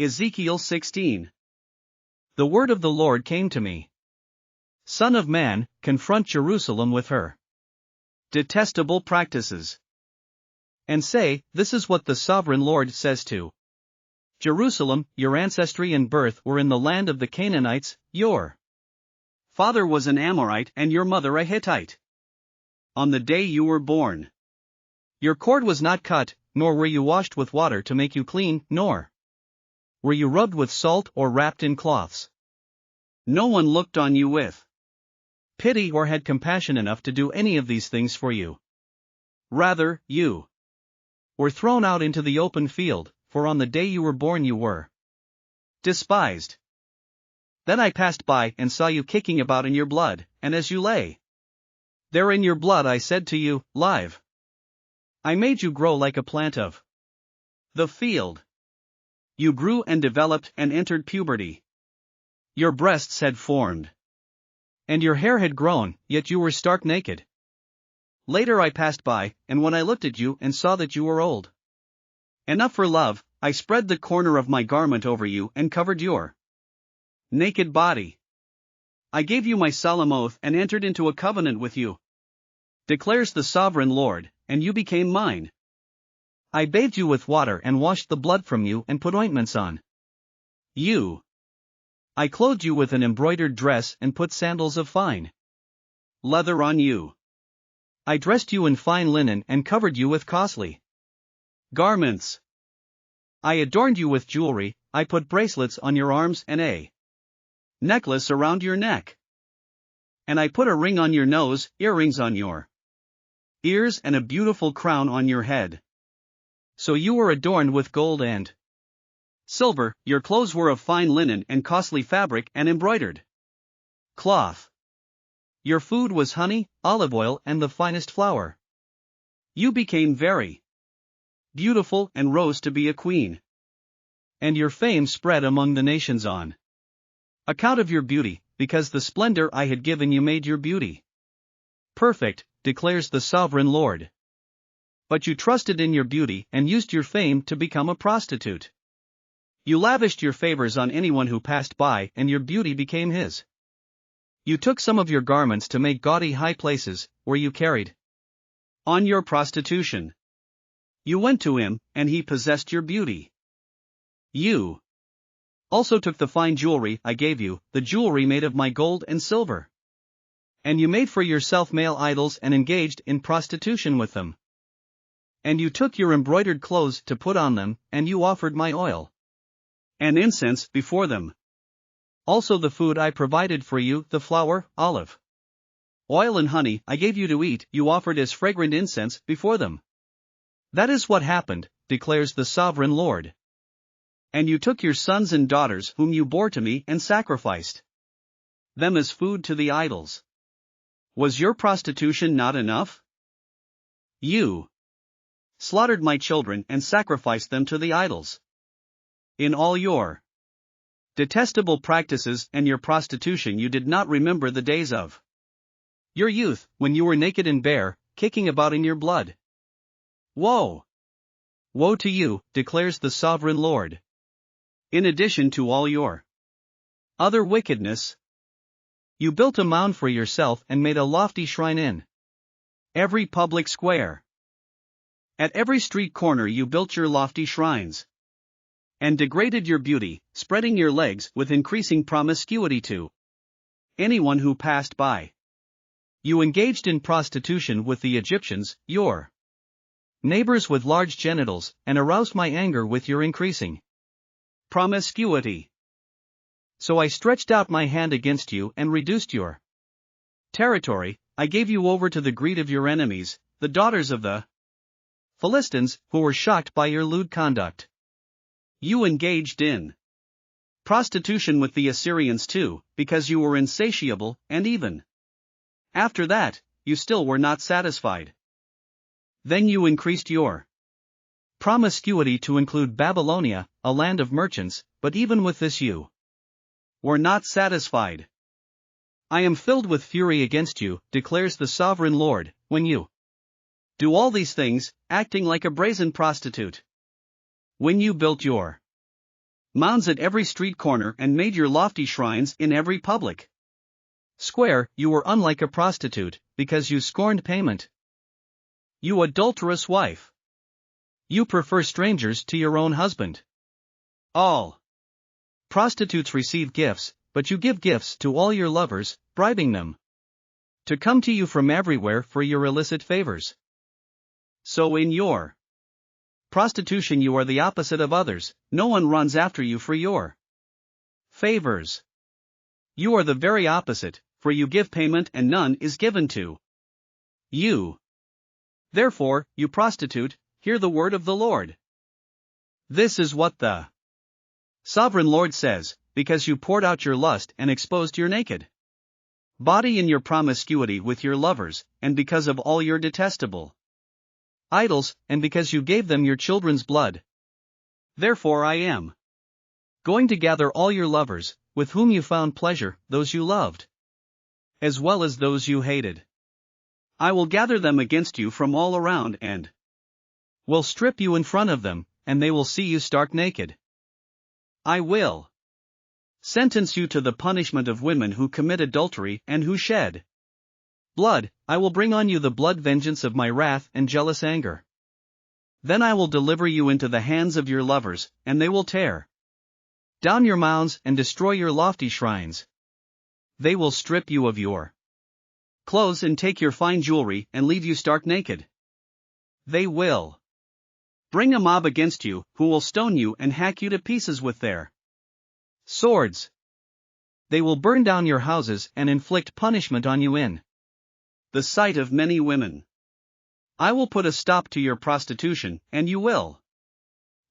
Ezekiel 16. The word of the Lord came to me. Son of man, confront Jerusalem with her detestable practices. And say, this is what the sovereign Lord says to Jerusalem: your ancestry and birth were in the land of the Canaanites, your father was an Amorite and your mother a Hittite. On the day you were born, your cord was not cut, nor were you washed with water to make you clean, nor were you rubbed with salt or wrapped in cloths. No one looked on you with pity or had compassion enough to do any of these things for you. Rather, you were thrown out into the open field, for on the day you were born you were despised. Then I passed by and saw you kicking about in your blood, and as you lay there in your blood I said to you, Live. I made you grow like a plant of the field. You grew and developed and entered puberty. Your breasts had formed, and your hair had grown, yet you were stark naked. Later I passed by, and when I looked at you and saw that you were old enough for love, I spread the corner of my garment over you and covered your naked body. I gave you my solemn oath and entered into a covenant with you, declares the sovereign Lord, and you became mine. I bathed you with water and washed the blood from you and put ointments on you. I clothed you with an embroidered dress and put sandals of fine leather on you. I dressed you in fine linen and covered you with costly garments. I adorned you with jewelry, I put bracelets on your arms and a necklace around your neck. And I put a ring on your nose, earrings on your ears and a beautiful crown on your head. So you were adorned with gold and silver, your clothes were of fine linen and costly fabric and embroidered cloth. Your food was honey, olive oil and the finest flour. You became very beautiful and rose to be a queen. And your fame spread among the nations on account of your beauty, because the splendor I had given you made your beauty perfect, declares the sovereign Lord. But you trusted in your beauty and used your fame to become a prostitute. You lavished your favors on anyone who passed by, and your beauty became his. You took some of your garments to make gaudy high places, where you carried on your prostitution. You went to him, and he possessed your beauty. You also took the fine jewelry I gave you, the jewelry made of my gold and silver. And you made for yourself male idols and engaged in prostitution with them. And you took your embroidered clothes to put on them, and you offered my oil and incense before them. Also the food I provided for you, the flour, olive oil and honey I gave you to eat, you offered as fragrant incense before them. That is what happened, declares the sovereign Lord. And you took your sons and daughters whom you bore to me and sacrificed them as food to the idols. Was your prostitution not enough? You slaughtered my children and sacrificed them to the idols. In all your detestable practices and your prostitution you did not remember the days of your youth, when you were naked and bare, kicking about in your blood. Woe! Woe to you, declares the sovereign Lord. In addition to all your other wickedness, you built a mound for yourself and made a lofty shrine in every public square. At every street corner you built your lofty shrines, and degraded your beauty, spreading your legs with increasing promiscuity to anyone who passed by. You engaged in prostitution with the Egyptians, your neighbors with large genitals, and aroused my anger with your increasing promiscuity. So I stretched out my hand against you and reduced your territory. I gave you over to the greed of your enemies, the daughters of the Philistines, who were shocked by your lewd conduct. You engaged in prostitution with the Assyrians too, because you were insatiable, and even after that, you still were not satisfied. Then you increased your promiscuity to include Babylonia, a land of merchants, but even with this you were not satisfied. I am filled with fury against you, declares the sovereign Lord, when you do all these things, acting like a brazen prostitute. When you built your mounds at every street corner and made your lofty shrines in every public square. You were unlike a prostitute, because you scorned payment. You adulterous wife! You prefer strangers to your own husband. All prostitutes receive gifts, but you give gifts to all your lovers, bribing them to come to you from everywhere for your illicit favors. So in your prostitution you are the opposite of others. No one runs after you for your favors. You are the very opposite, for you give payment and none is given to you. Therefore, you prostitute, hear the word of the Lord. This is what the Sovereign Lord says, because you poured out your lust and exposed your naked body in your promiscuity with your lovers, and because of all your detestable idols, and because you gave them your children's blood. Therefore I am going to gather all your lovers, with whom you found pleasure, those you loved, as well as those you hated. I will gather them against you from all around and will strip you in front of them, and they will see you stark naked. I will sentence you to the punishment of women who commit adultery and who shed blood. I will bring on you the blood vengeance of my wrath and jealous anger. Then I will deliver you into the hands of your lovers, and they will tear down your mounds and destroy your lofty shrines. They will strip you of your clothes and take your fine jewelry and leave you stark naked. They will bring a mob against you, who will stone you and hack you to pieces with their swords. They will burn down your houses and inflict punishment on you in the sight of many women. I will put a stop to your prostitution, and you will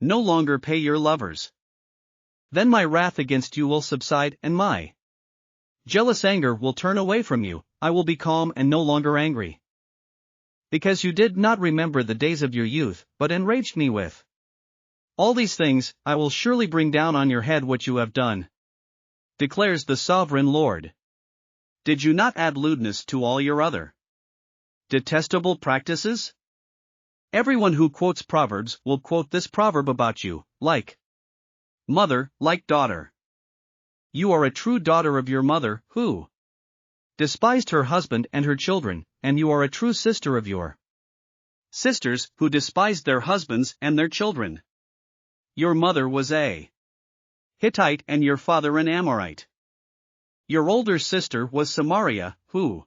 no longer pay your lovers. Then my wrath against you will subside, and my jealous anger will turn away from you. I will be calm and no longer angry. Because you did not remember the days of your youth, but enraged me with all these things, I will surely bring down on your head what you have done, declares the Sovereign Lord. Did you not add lewdness to all your other detestable practices? Everyone who quotes Proverbs will quote this proverb about you, like mother, like daughter. You are a true daughter of your mother, who despised her husband and her children, and you are a true sister of your sisters, who despised their husbands and their children. Your mother was a Hittite and your father an Amorite. Your older sister was Samaria, who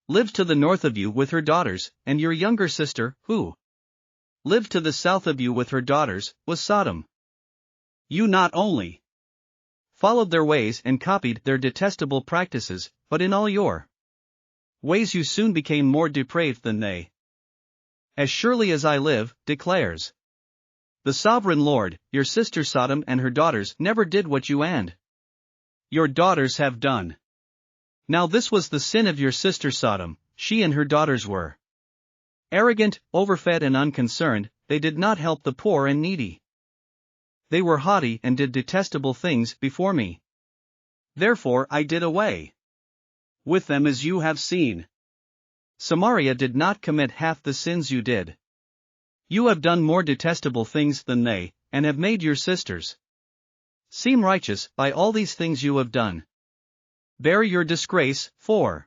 lived to the north of you with her daughters, and your younger sister, who lived to the south of you with her daughters, was Sodom. You not only followed their ways and copied their detestable practices, but in all your ways you soon became more depraved than they. As surely as I live, declares the Sovereign Lord, your sister Sodom and her daughters never did what you and your daughters have done. Now this was the sin of your sister Sodom. She and her daughters were arrogant, overfed and unconcerned. They did not help the poor and needy. They were haughty and did detestable things before me. Therefore I did away with them, as you have seen. Samaria did not commit half the sins you did. You have done more detestable things than they, and have made your sisters seem righteous by all these things you have done. Bear your disgrace, for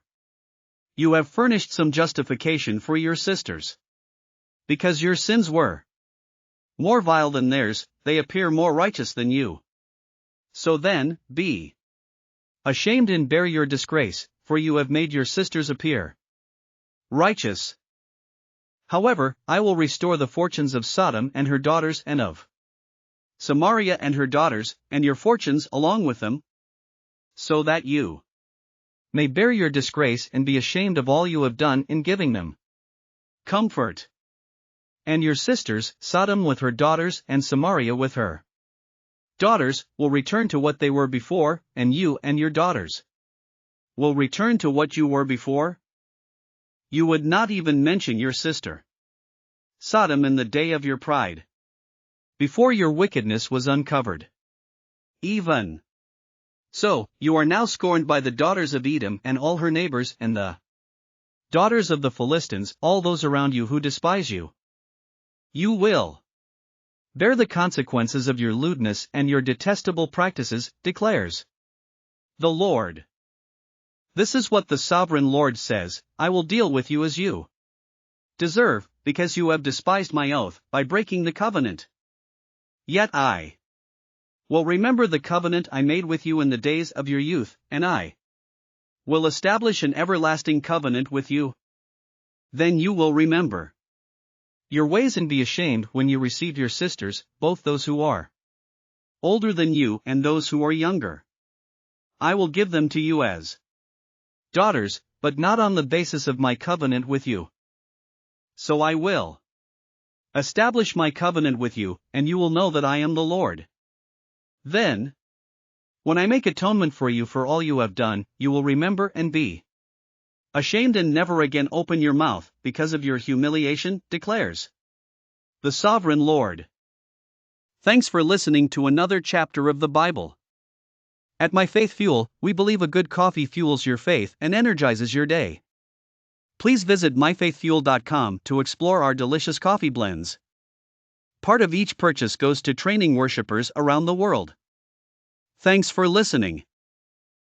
you have furnished some justification for your sisters. Because your sins were more vile than theirs, they appear more righteous than you. So then, be ashamed and bear your disgrace, for you have made your sisters appear righteous. However, I will restore the fortunes of Sodom and her daughters and of Samaria and her daughters, and your fortunes along with them, so that you may bear your disgrace and be ashamed of all you have done in giving them comfort. And your sisters, Sodom with her daughters and Samaria with her daughters, will return to what they were before, and you and your daughters will return to what you were before. You would not even mention your sister Sodom in the day of your pride, before your wickedness was uncovered. Even so, you are now scorned by the daughters of Edom and all her neighbors, and the daughters of the Philistines, all those around you who despise you. You will Bear the consequences of your lewdness and your detestable practices, declares the Lord. This is what the sovereign Lord says: I will deal with you as you deserve, because you have despised my oath by breaking the covenant. Yet I will remember the covenant I made with you in the days of your youth, and I will establish an everlasting covenant with you. Then you will remember your ways and be ashamed when you receive your sisters, both those who are older than you and those who are younger. I will give them to you as daughters, but not on the basis of my covenant with you. So I will establish my covenant with you, and you will know that I am the Lord. Then, when I make atonement for you for all you have done, you will remember and be ashamed and never again open your mouth because of your humiliation, declares the sovereign Lord. Thanks for listening to another chapter of the Bible. At My Faith Fuel, we believe a good coffee fuels your faith and energizes your day. Please visit myfaithfuel.com to explore our delicious coffee blends. Part of each purchase goes to training worshipers around the world. Thanks for listening.